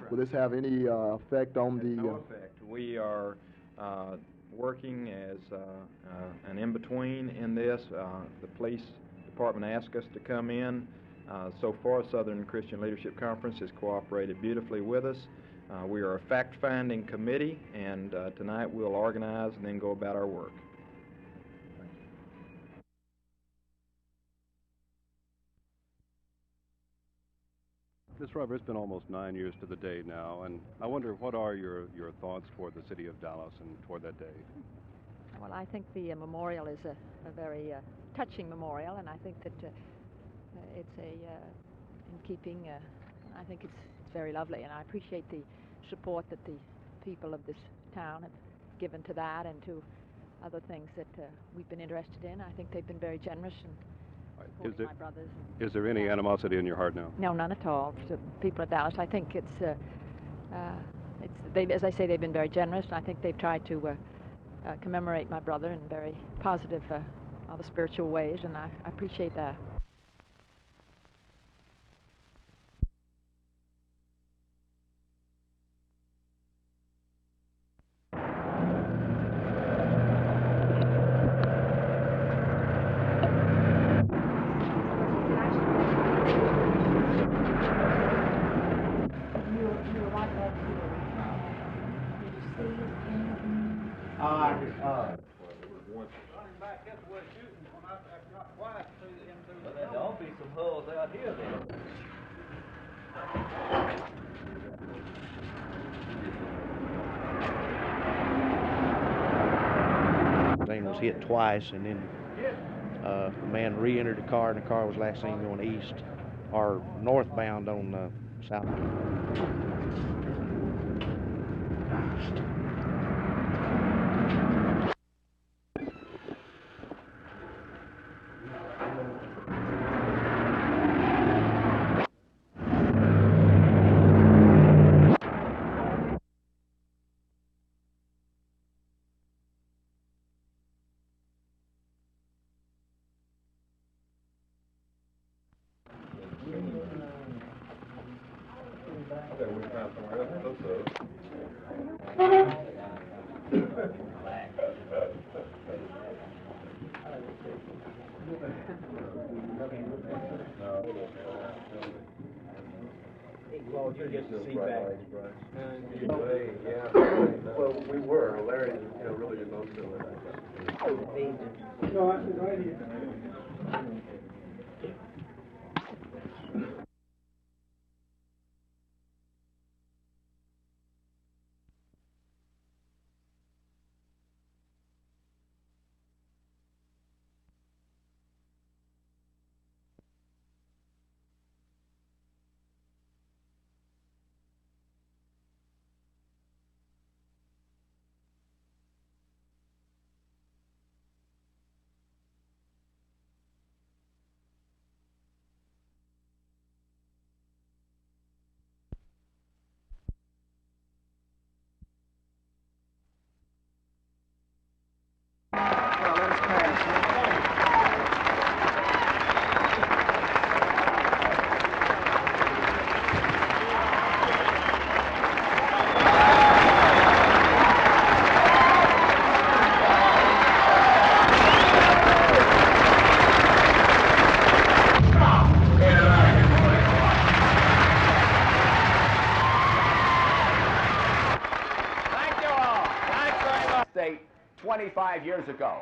Will this have any effect on the... No effect. We are working as an in-between in this. The police department asked us to come in. So far, Southern Christian Leadership Conference has cooperated beautifully with us. We are a fact-finding committee, and tonight we'll organize and then go about our work. Ms. Shriver, it's been almost 9 years to the day now, and I wonder, what are your thoughts toward the city of Dallas and toward that day? Well, I think the memorial is a very touching memorial, and I think that it's in keeping. I think it's very lovely, and I appreciate the support that the people of this town have given to that and to other things that we've been interested in. I think they've been very generous and supporting my brothers. Is there any animosity in your heart now? No, none at all. To the people of Dallas, I think it's as I say, they've been very generous, and I think they've tried to commemorate my brother in very positive, other spiritual ways, and I appreciate that. There'll be some holes out here then. Thing was hit twice, and then the man re-entered the car, and the car was last seen going east or northbound on south. Well, you get to see back. Yeah. Well, we were. Larry, really did most of it. No, I said right here. Thank you all. Thanks very much. State 25 years ago.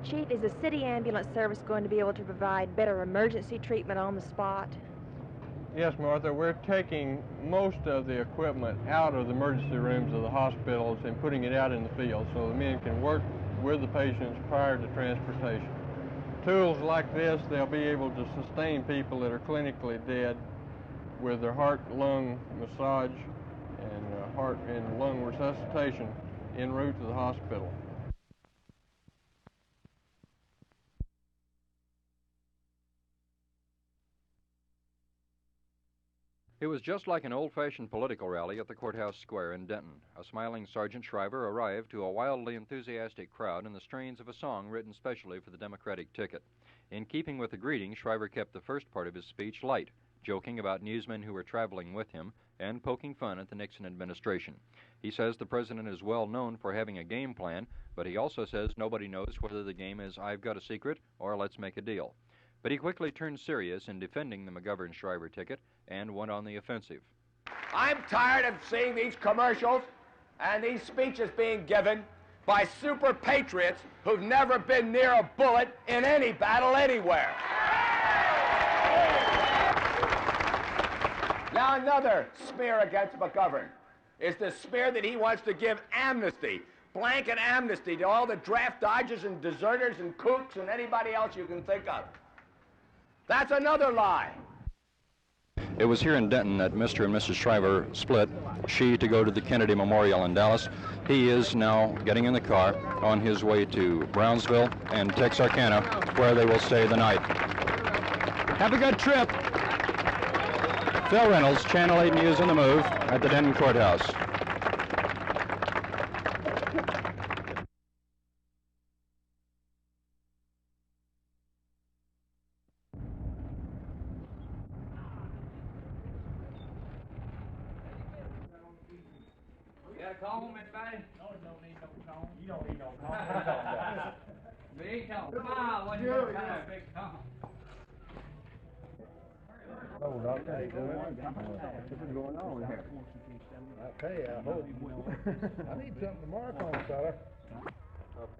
Chief, is the city ambulance service going to be able to provide better emergency treatment on the spot? Yes, Martha, we're taking most of the equipment out of the emergency rooms of the hospitals and putting it out in the field so the men can work with the patients prior to transportation. Tools like this, they'll be able to sustain people that are clinically dead with their heart-lung massage and heart and lung resuscitation en route to the hospital. It was just like an old-fashioned political rally at the courthouse square in Denton. A smiling Sergeant Shriver arrived to a wildly enthusiastic crowd in the strains of a song written specially for the Democratic ticket. In keeping with the greeting, Shriver kept the first part of his speech light, joking about newsmen who were traveling with him and poking fun at the Nixon administration. He says the president is well known for having a game plan, but he also says nobody knows whether the game is I've got a secret or let's make a deal. But he quickly turned serious in defending the McGovern-Shriver ticket and went on the offensive. I'm tired of seeing these commercials and these speeches being given by super patriots who've never been near a bullet in any battle anywhere. Now another smear against McGovern is the smear that he wants to give amnesty, blanket amnesty to all the draft dodgers and deserters and kooks and anybody else you can think of. That's another lie. It was here in Denton that Mr. and Mrs. Shriver split, she to go to the Kennedy Memorial in Dallas. He is now getting in the car on his way to Brownsville and Texarkana, where they will stay the night. Have a good trip. Phil Reynolds, Channel 8 News on the Move at the Denton Courthouse. Comb, anybody? No, you don't need no comb. You don't need no comb. Big comb. Come on, what you got a big comb? Oh, Doctor, how you doing? What's going on here? Okay, I hope. I need something to mark on, fella.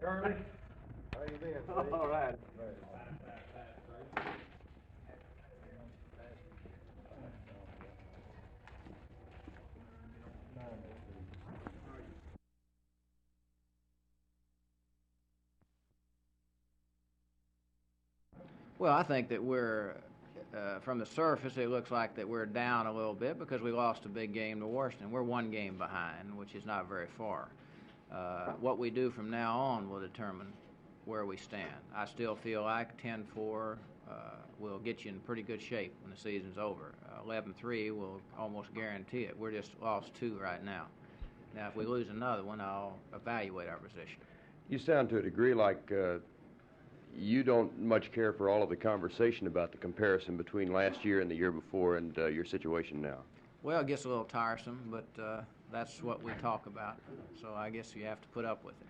Curly, how you been? All right. Well, I think that we're, from the surface, it looks like that we're down a little bit because we lost a big game to Washington. We're one game behind, which is not very far. What we do from now on will determine where we stand. I still feel like 10-4 will get you in pretty good shape when the season's over. 11-3 will almost guarantee it. We're just lost 2 right now. Now, if we lose another one, I'll evaluate our position. You sound to a degree like you don't much care for all of the conversation about the comparison between last year and the year before and your situation now. Well, it gets a little tiresome, but that's what we talk about, so I guess you have to put up with it.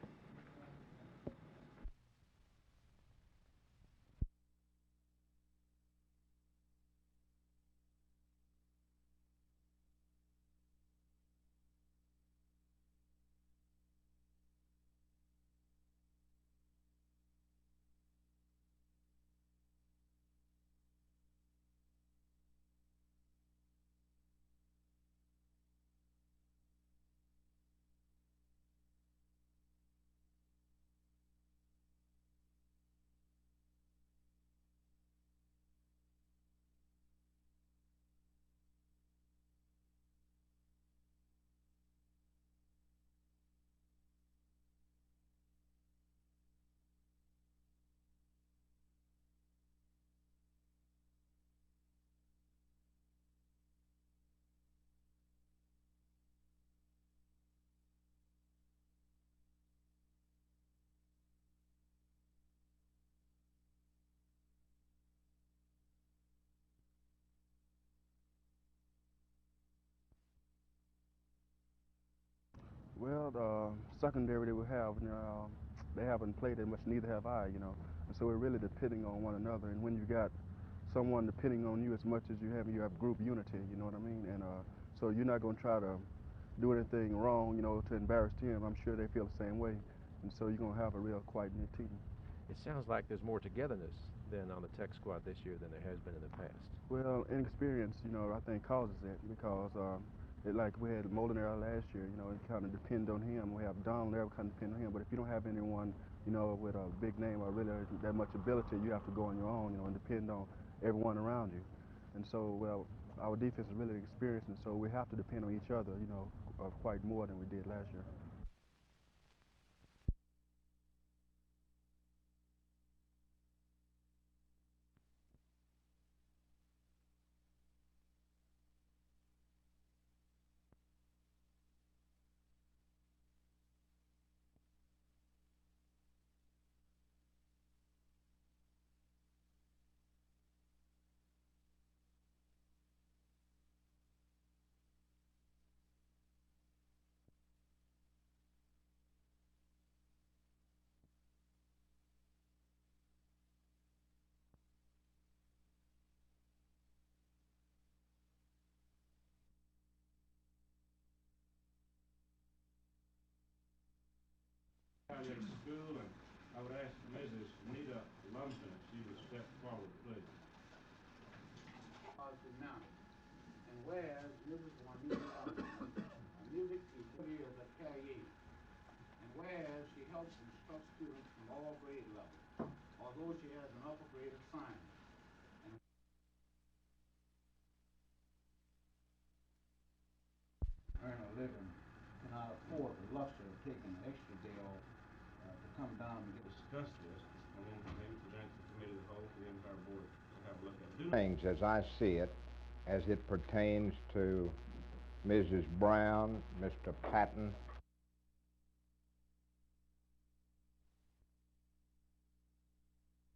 Well, the secondary that we have, they haven't played that much, neither have I, And so we're really depending on one another. And when you got someone depending on you as much as you have group unity, you know what I mean? And so you're not going to try to do anything wrong, to embarrass them. I'm sure they feel the same way. And so you're going to have a real quiet-knit team. It sounds like there's more togetherness than on the tech squad this year than there has been in the past. Well, inexperience, you know, I think causes it because like we had Molinaro last year, you know, it kind of depend on him. We have Donald there, kind of depend on him. But if you don't have anyone, you know, with a big name or really that much ability, you have to go on your own, you know, and depend on everyone around you. And so, well, our defense is really experienced, and so we have to depend on each other, you know, quite more than we did last year. Project school, and I would ask Mrs. Nita Lumpton if she would step forward, please. Now, and whereas Mrs. Juanita Lumpton, a music teacher here at KU, and whereas she helps instruct students from all grade levels, although she has an upper grade of science. Earn a living, cannot afford the luxury of taking an extra day off to come down and discuss this, and then maybe present to the committee of the whole, for the entire board to have a look at it. Things as I see it, as it pertains to Mrs. Brown, Mr. Patton.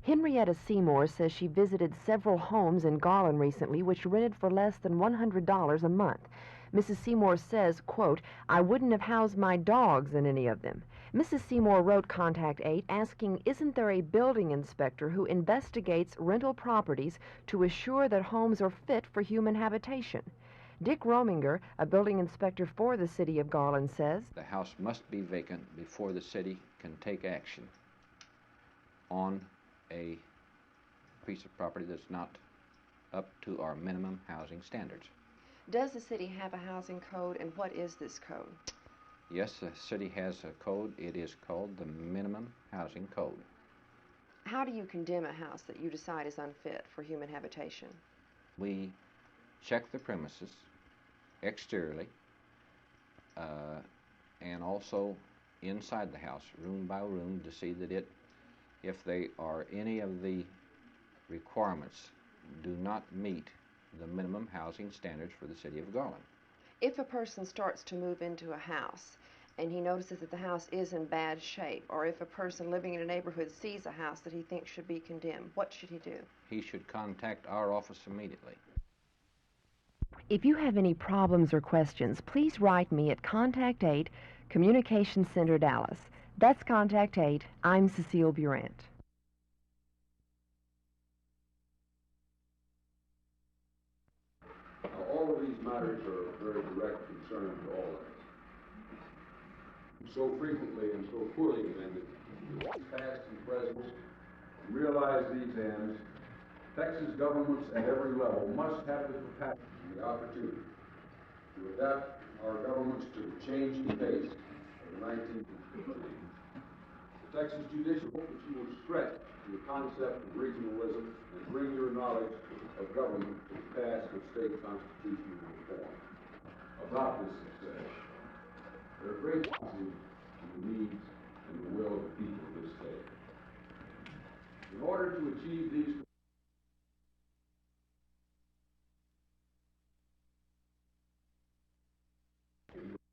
Henrietta Seymour says she visited several homes in Garland recently which rented for less than $100 a month. Mrs. Seymour says, quote, "I wouldn't have housed my dogs in any of them." Mrs. Seymour wrote Contact 8 asking, isn't there a building inspector who investigates rental properties to assure that homes are fit for human habitation? Dick Rominger, a building inspector for the city of Garland, says, the house must be vacant before the city can take action on a piece of property that's not up to our minimum housing standards. Does the city have a housing code, and what is this code? Yes, the city has a code. It is called the Minimum Housing Code. How do you condemn a house that you decide is unfit for human habitation? We check the premises exteriorly and also inside the house, room by room, to see that if they are any of the requirements do not meet the minimum housing standards for the city of Garland. If a person starts to move into a house and he notices that the house is in bad shape, or if a person living in a neighborhood sees a house that he thinks should be condemned, what should he do? He should contact our office immediately. If you have any problems or questions, please write me at Contact 8, Communications Center, Dallas. That's Contact 8. I'm Cecile Burandt. All of these matters are of very direct concern to all of us. So frequently and so poorly amended, past and present, to realize these ends, Texas governments at every level must have the capacity and the opportunity to adapt our governments to the changing pace of the 1950s. The Texas Judicial that you will stretch the concept of regionalism and bring your knowledge of government to the task of state constitutional reform. About this success, there are great differences in the needs and the will of the people of this state. In order to achieve these